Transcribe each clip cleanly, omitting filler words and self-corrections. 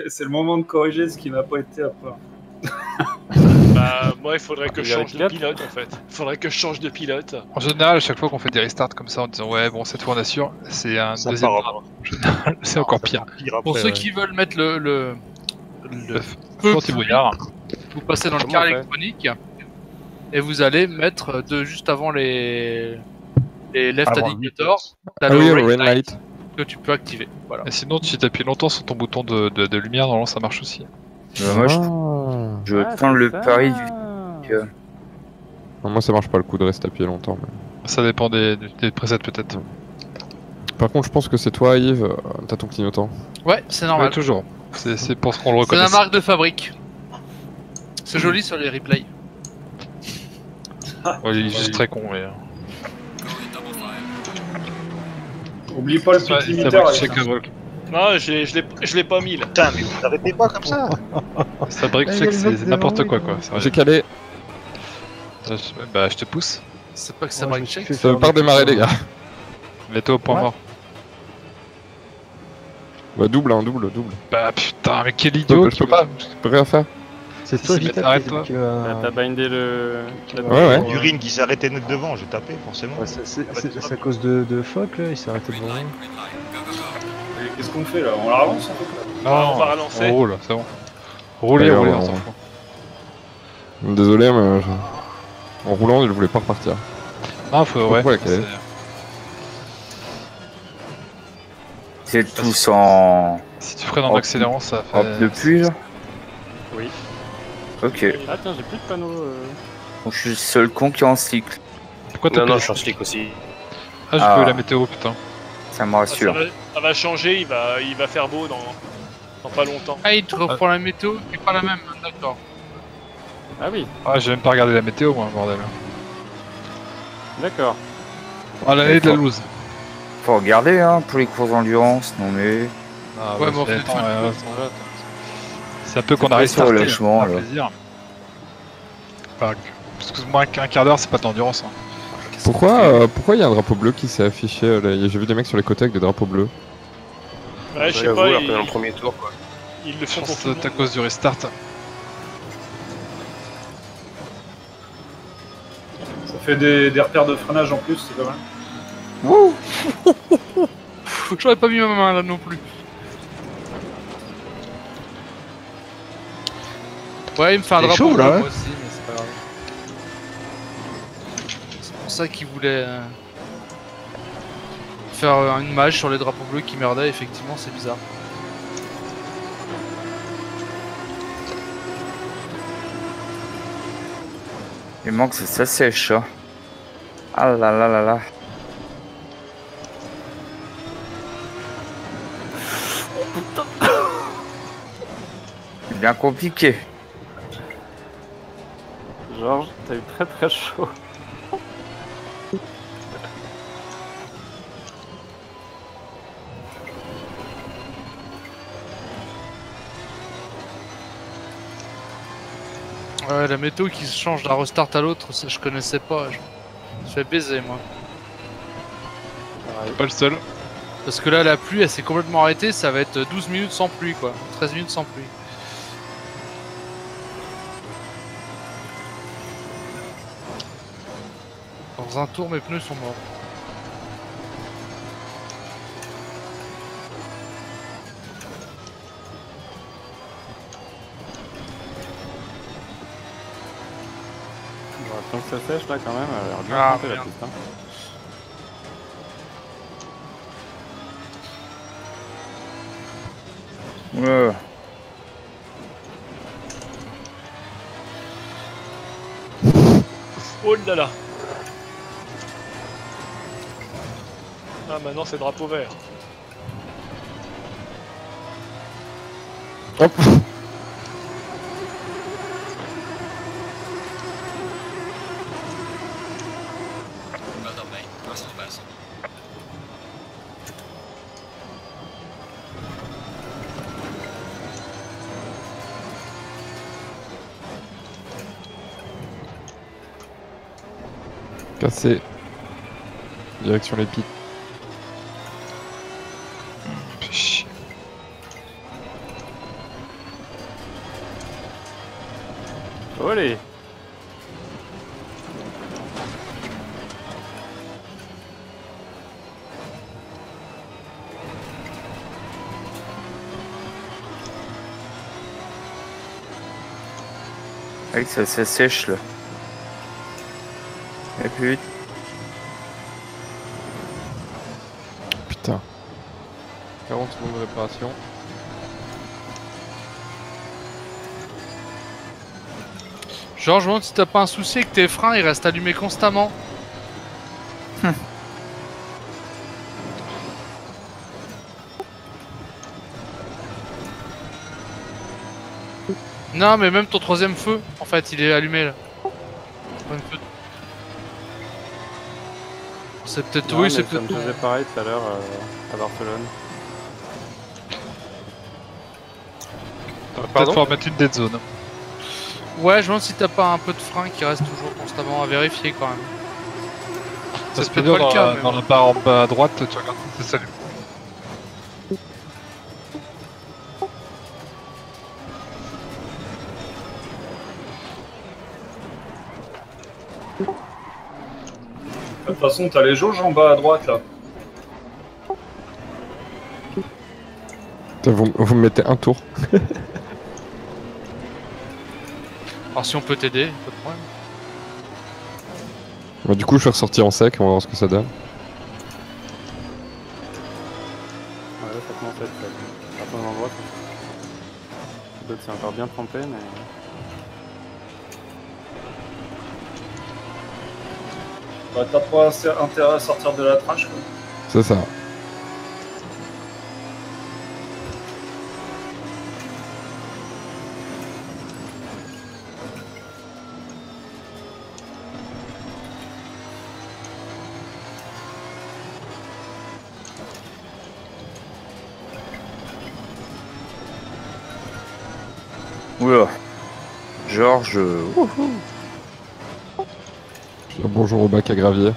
C'est le moment de corriger ce qui n'a pas été après. Bah, moi, il faudrait que je change de pilote en fait. Il faudrait que je change de pilote. En général, à chaque fois qu'on fait des restarts comme ça en disant ouais, bon, cette fois on assure, c'est un deuxième drame. En général, c'est encore pire. Pour ceux qui veulent mettre le feu anti-brouillard, vous passez dans le car électronique et vous allez mettre juste avant les left indicators, t'as le rain light que tu peux activer. Voilà. Et sinon, tu t'appuies longtemps sur ton bouton de lumière, normalement ça marche aussi. Moi, je vais prendre le pari du. Non, moi ça marche pas le coup de rester appuyé longtemps. Mais... Ça dépend des presets peut-être. Par contre, je pense que c'est toi, Yves, t'as ton clignotant. Ouais, c'est normal. Ouais, toujours. C'est pour ce qu'on le reconnaît. C'est la marque de fabrique. C'est joli sur les replays. Ouais, il est juste très con, mais. Oublie pas le petit limiteur. Non, je l'ai pas mis là. Putain, mais vous arrêtez pas comme ça. Ça brique, c'est n'importe quoi. J'ai calé. Bah, je te pousse. C'est pas que ça brique check. Ça veut pas redémarrer, les gars. Mets-toi au point mort. Bah, double. Bah, putain, mais quel idiot. Je peux rien faire. C'est toi, Vita, arrête-toi. T'as bindé le... Ouais. Urine qui s'est arrêté net devant, j'ai tapé forcément. Ouais, c'est à cause de Fock là, il s'est arrêté devant. Qu'est-ce qu'on fait là? On la relance en fait? Non, on va relancer. On roule, c'est bon. Roulez, on s'en fout. Désolé, mais en roulant, je voulais pas repartir. Ah, faut, ouais. C'est tous en. Si tu freines en accélérant, ça fait. Hop de pluie là? Oui. Ok. Attends, j'ai plus de panneaux. Donc, je suis le seul con qui est en cycle. Pourquoi t'as Non, je suis en cycle aussi. Ah, j'ai pas eu la météo, putain. Ça me rassure. Ça va changer, il va faire beau dans pas longtemps. Ah, il te reprend la météo, c'est pas la même, d'accord. Ah oui. Ah, j'ai même pas regardé la météo, moi, bordel. D'accord. Ah, l'année de la loose. Faut regarder, hein, pour les courses d'endurance, non mais. Ah, ouais, mais en fait, c'est un peu qu'on arrive sur le lâchement, alors. Plaisir. Enfin, excuse-moi, un quart d'heure, c'est pas d'endurance. Hein. Pourquoi il y a un drapeau bleu qui s'est affiché j'ai vu des mecs sur les côtés avec des drapeaux bleus. Ouais, je sais pas, dans le premier tour quoi. Ils le font pour tout C'est le monde. à cause du restart. Ça fait des repères de freinage en plus, c'est pas mal. Wouh. J'aurais pas mis ma main là non plus. Ouais, il me fait un drapeau bleu moi aussi, mais c'est pas grave. C'est pour ça qu'il voulait faire une mage sur les drapeaux bleus qui merdaient, effectivement, c'est bizarre. Il manque que ça sèche. Hein. Ah là là là là. C'est bien compliqué. Georges, t'as eu très très chaud. Ouais, la météo qui se change d'un restart à l'autre, ça je connaissais pas. Je fais baiser moi. Pas le seul. Parce que là, la pluie elle s'est complètement arrêtée, ça va être 12 minutes sans pluie quoi. 13 minutes sans pluie. Dans un tour, mes pneus sont morts. Tant que ça sèche là quand même, elle a l'air bien montée la piste. Hein. Ouais. Oh là là. Ah, maintenant c'est drapeau vert. Hop. Cassé. Direction les pits. Olé. Avec ça sèche là. Et puis. Putain. 40 secondes de réparation. Genre, je me demande si t'as pas un souci et que tes freins ils restent allumés constamment. Non, mais même ton troisième feu, en fait, il est allumé là. C'est peut-être oui, c'est peut-être. Ça me faisait pareil tout à l'heure à Barcelone. Peut-être faut remettre une dead zone. Ouais, je me demande si t'as pas un peu de frein qui reste toujours constamment à vérifier quand même. Ça C'est se peut peut-être pas le cas, dans la barre en bas à droite, tu regardes, ça s'allume. De toute façon, t'as les jauges en bas à droite là. Putain, vous me mettez un tour. Alors si on peut t'aider, pas de problème. Bah, du coup, je vais ressortir en sec, on va voir ce que ça donne. Ouais, ça commence à être faible. À ton endroit, l'autre c'est encore bien trempé, mais. Bah, t'as pas intérêt à sortir de la trash quoi. C'est ça. Oula. Georges. Wouhou. Bonjour au bac à gravier.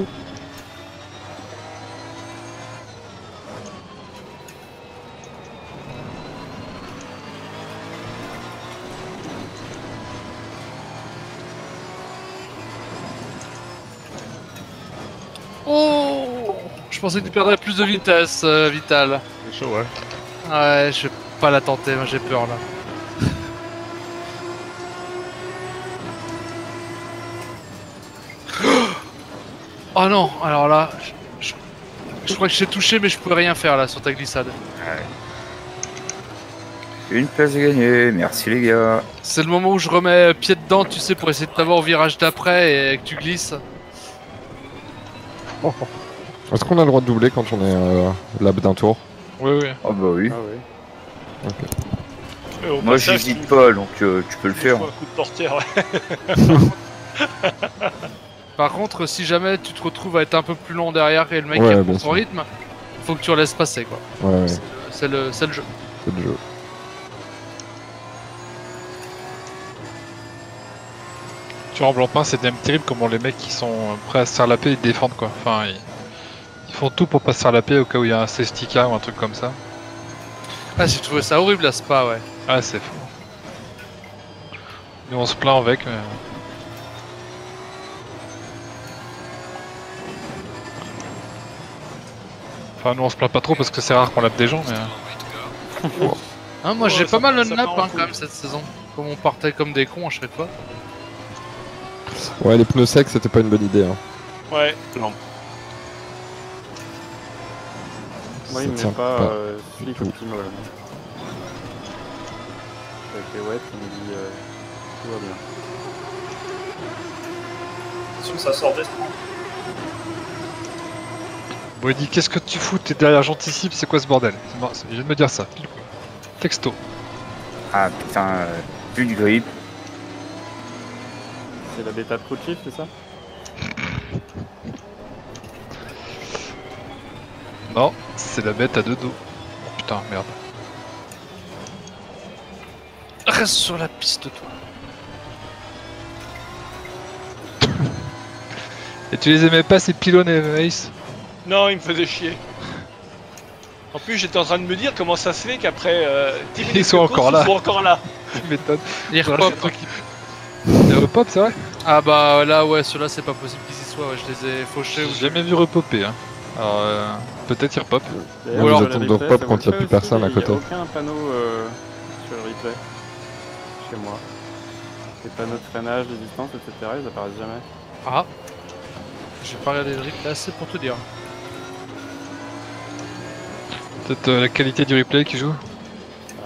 Oh, je pensais que tu perdrais plus de vitesse, Vital. C'est chaud, ouais. Ouais, je vais pas la tenter, moi j'ai peur là. Oh non, alors là, je crois que j'ai touché mais je pouvais rien faire là sur ta glissade. Une place gagnée, merci les gars. C'est le moment où je remets pied dedans, tu sais, pour essayer de t'avoir au virage d'après et que tu glisses. Est-ce qu'on a le droit de doubler quand on est lab d'un tour? Oui, oui. Oh bah oui. Ah oui. Ok. Et au Moi passage, j'hésite pas donc tu peux le tu faire. fous un coup de portière, ouais. Par contre, si jamais tu te retrouves à être un peu plus long derrière et le mec Ouais, qui bien prend son sûr. rythme, faut que tu le laisses passer quoi. Ouais, ouais, C'est le jeu. c'est le jeu. Tu vois, en blanc-pain, c'est même terrible comment les mecs qui sont prêts à se faire la paix, ils défendent quoi. Enfin, ils font tout pour pas se faire la paix au cas où il y a un safety car ou un truc comme ça. Ah, j'ai trouvé ça horrible à Spa, ouais. Ah, c'est fou. Nous on se plaint avec, mais... Enfin, nous on se plaint pas trop parce que c'est rare qu'on lave des gens, mais... Hein, moi j'ai ça- pas mal le ça nap part en hein, quand couille. même cette saison. Comme on partait comme des cons à chaque fois. Ouais, les pneus secs, c'était pas une bonne idée. Hein. Ouais, non. Moi, il Ça me met tient pas pas flic du tout. optimo là. Avec les wet, il me dit tout va bien. Attention, ça sort d'esprit. Bon, il dit, qu'est-ce que tu fous? T'es derrière, j'anticipe, c'est quoi ce bordel? Il vient de me dire ça. Texto. Ah putain, plus de grip. C'est la bêta de Crew Chief, c'est ça? Non, c'est la bête à deux dos. Oh putain, merde. Reste sur la piste toi. Et tu les aimais pas ces pylônes, Ace? Non, il me faisait chier. En plus, j'étais en train de me dire comment ça se fait qu'après 10 minutes Ils sont de encore course, là. ils sont encore là. Tu m'étonnes. Il Voilà, repop. c'est toi qui- Des repop, c'est vrai? Ah bah là, ouais, ceux-là, c'est pas possible qu'ils y soient. Ouais, je les ai fauchés. J'ai jamais vu repopper. Hein. Alors, peut-être ils repop. D'ailleurs, Ou alors, sur ils le attendent de replay, repop ça quand vous il y a le plus fait personne à aussi, côté. Il n'y a aucun panneau sur le replay. Chez moi. Les panneaux de freinage, les distances, etc. Ils apparaissent jamais. Ah. J'ai pas regardé le replay assez pour te dire. Peut-être la qualité du replay qui joue.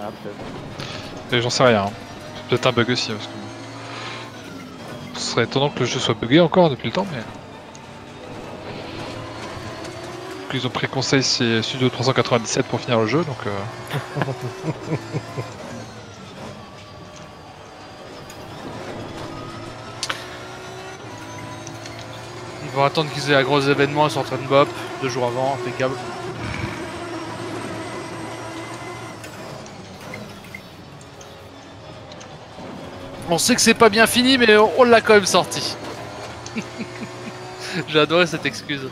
Ah, peut-être. Et j'en sais rien. Hein. C'est peut-être un bug aussi. Parce que... Ce serait étonnant que le jeu soit bugué encore depuis le temps, mais. Ils ont pris conseil, c'est Studio 397 pour finir le jeu, donc. Ils vont attendre qu'ils aient un gros événement, ils sont en train de bop 2 jours avant, impeccable. On sait que c'est pas bien fini, mais on l'a quand même sorti. J'ai adoré cette excuse.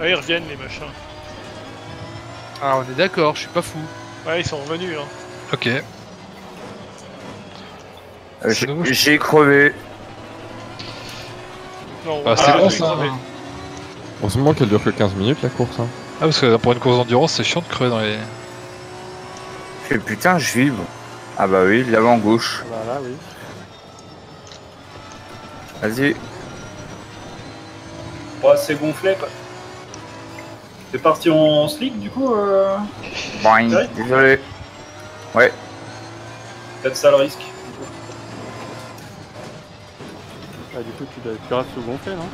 Ah, ils reviennent les machins. Ah, on est d'accord, je suis pas fou. Ouais, ils sont revenus. Hein. Ok. J'ai crevé. Non, Bah, c'est bon j'ai ça. crevé. Heureusement qu'elle dure que 15 minutes la course. Hein. Ah, parce que pour une course d'endurance, c'est chiant de crever dans les. Et putain, je vibre. Ah bah oui, l'avant gauche. Voilà, oui. Vas-y. Ouais, c'est gonflé quoi. C'est parti en slick du coup Boing, Ouais. désolé. Ouais. Peut-être ça le risque. Ah, du coup, tu dois être plus rapide ou gonflé, non?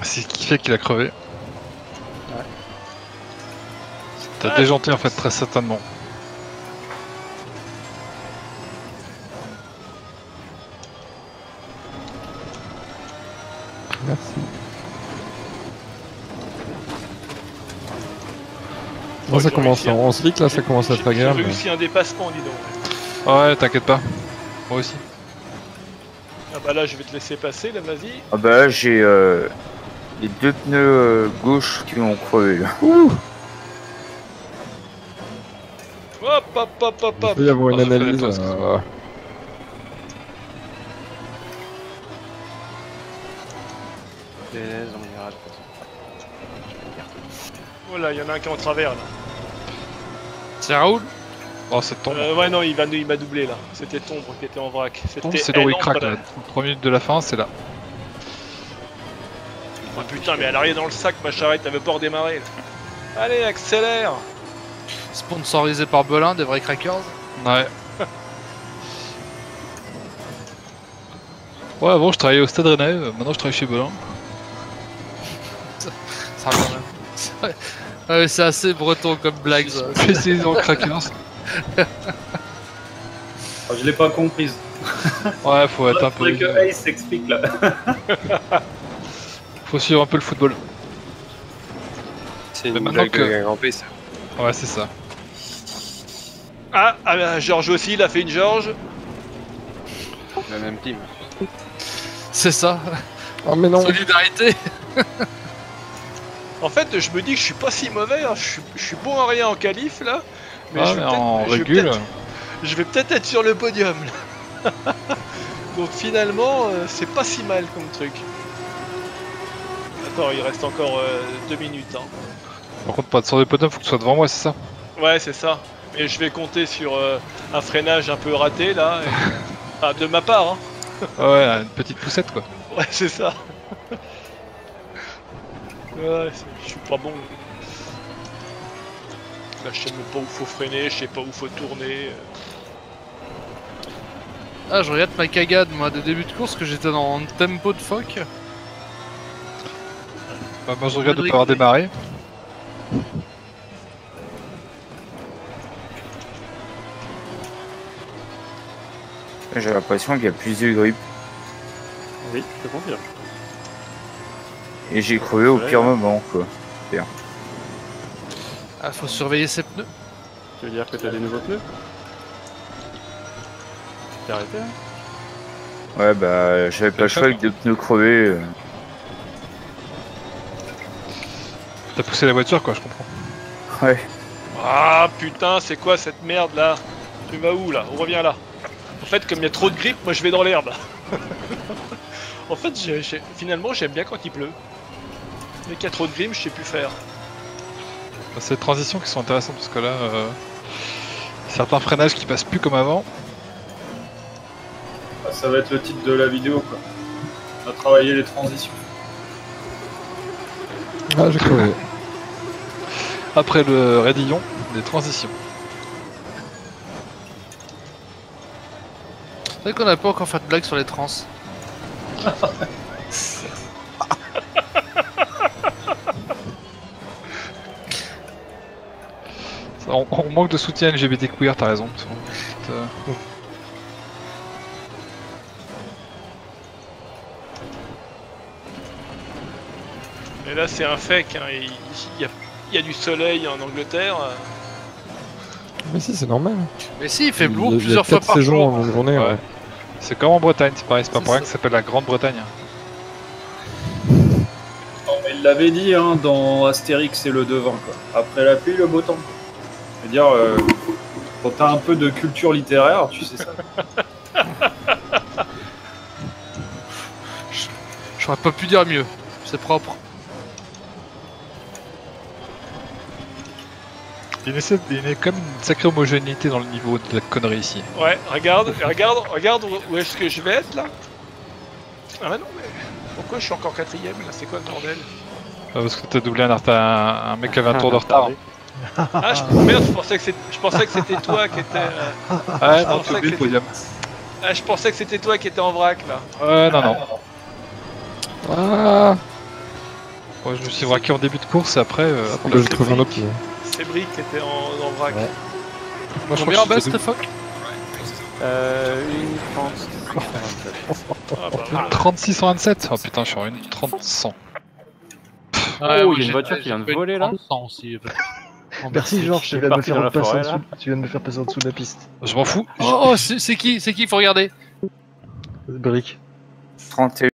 C'est ce qui fait qu'il a crevé. Ouais. T'as déjanté en fait, très certainement. Merci. Là, ça commence en slick, là, ça commence à être agréable. J'ai réussi un dépassement, dis donc. Ouais, t'inquiète pas. Moi aussi. Ah bah là, je vais te laisser passer, là, vas-y. Ah bah là, j'ai les 2 pneus gauche qui m'ont crevé là. Hop, hop, hop, hop, Il hop. peut y avoir une Oh, ça fait analyse. des tosses. Punaise, on ira. Voilà, il y en a un qui est en travers, là. C'est Raoul? Oh, c'est tombe. Ouais, non, il m'a doublé, là. C'était Tombre qui était en vrac. Tombe, C'était c'est là où il N craque. entre Là. 3 minutes de la fin, c'est là. Oh putain, mais elle arrive dans le sac, ma charrette, elle veut pas redémarrer. Là. Allez, accélère. Sponsorisé par Belin, des vrais crackers. Ouais. Ouais, avant je travaillais au Stade Rennais, maintenant je travaille chez Belin. Ça revient même. Ouais, c'est assez breton comme blague ça. Spécialisé en crackers. Ah, je l'ai pas comprise. Ouais, faut être un peu. Faudrait que Ace s'explique là. Faut suivre un peu le football. C'est Mais une maintenant blague que- de Grand P, ça. Ouais, c'est ça. Ah, Georges aussi, il a fait une Georges. La même team. C'est ça. Oh, mais non. Solidarité. En fait, je me dis que je suis pas si mauvais, hein. Je suis bon à rien en qualif là. Mais Ah, je vais mais peut-être- en je vais régule. peut-être- Je vais peut-être être sur le podium là. Donc finalement, c'est pas si mal comme truc. Attends, il reste encore 2 minutes. Hein. Par contre, pour être sur le podium, faut que tu sois devant moi, c'est ça? Ouais, c'est ça. Mais je vais compter sur un freinage un peu raté là. Et... Ah, de ma part, hein. Ouais, une petite poussette quoi. Ouais, c'est ça. Ouais, je suis pas bon. Là, je sais même pas où faut freiner, je sais pas où faut tourner. Ah, je regarde ma cagade, moi, de début de course, que j'étais dans tempo de phoque. Bah, moi je regrette de pas avoir démarré. J'ai l'impression qu'il y a plus de grippe. Oui, je te confirme. Et j'ai crevé au pire moment quoi. Ah, faut surveiller ses pneus. Tu veux dire que t'as des nouveaux pneus? T'es arrêté là? Ouais, bah, j'avais pas le choix avec des pneus crevés. T'as poussé la voiture, quoi, je comprends. Ouais. Ah putain, c'est quoi cette merde là? Tu vas où là? On revient là. En fait, comme il y a trop de grippe, moi je vais dans l'herbe. En fait, finalement, j'aime bien quand il pleut. Dès qu'il y a trop de grippe, je sais plus faire. C'est des transitions qui sont intéressantes parce que là, certains freinages qui passent plus comme avant. Ah, ça va être le titre de la vidéo, quoi. On a travaillé les transitions. Ah, j'ai crevé. Après le raidillon, des transitions. C'est vrai qu'on n'a pas encore fait de blague sur les trans. On manque de soutien LGBT queer, t'as raison. Mais là, c'est un fake. Hein. Il y a du soleil en Angleterre. Mais si, c'est normal. Mais si, il fait beau Il y a plusieurs fois 4 par saisons en jour. longue journée, ouais. C'est comme en Bretagne, c'est pareil, c'est pas C'est pour rien ça. que ça s'appelle la Grande-Bretagne. Non, mais il l'avait dit hein, dans Astérix et le devin, quoi. Après la pluie, le beau temps. Je veux dire, quand t'as un peu de culture littéraire, tu sais ça. J'aurais pas pu dire mieux. C'est propre. Il y a quand même une sacrée homogénéité dans le niveau de la connerie ici. Ouais, regarde où est-ce que je vais être là. Ah bah non, mais pourquoi je suis encore quatrième là? C'est quoi le bordel? Parce que t'as doublé un mec qui avait un tour de retard. Ah, merde, je pensais que c'était toi qui étais. Ouais, je non, pensais t'as oublié que le podium. Ah, je pensais que c'était toi qui étais en vrac là. Ouais, non. Ah, Moi, je me suis braqué en début de course et après. là, j'ai trouvé un autre. C'est Brick qui était en vrac. Ouais. Moi, je Combien en crois que best, c'était fuck 1,30. Ah, bah, voilà. 36-127. Oh putain, je suis en une 30-100. Oh, il y a une voiture qui vient de voler là. Aussi. Merci Georges, tu J'ai viens de me parti faire dans la passer en forêt, dessous. là. Tu viens de me faire passer en dessous de la piste. Je m'en fous. Oh, c'est qui? C'est qui? Faut regarder. Brick. 31.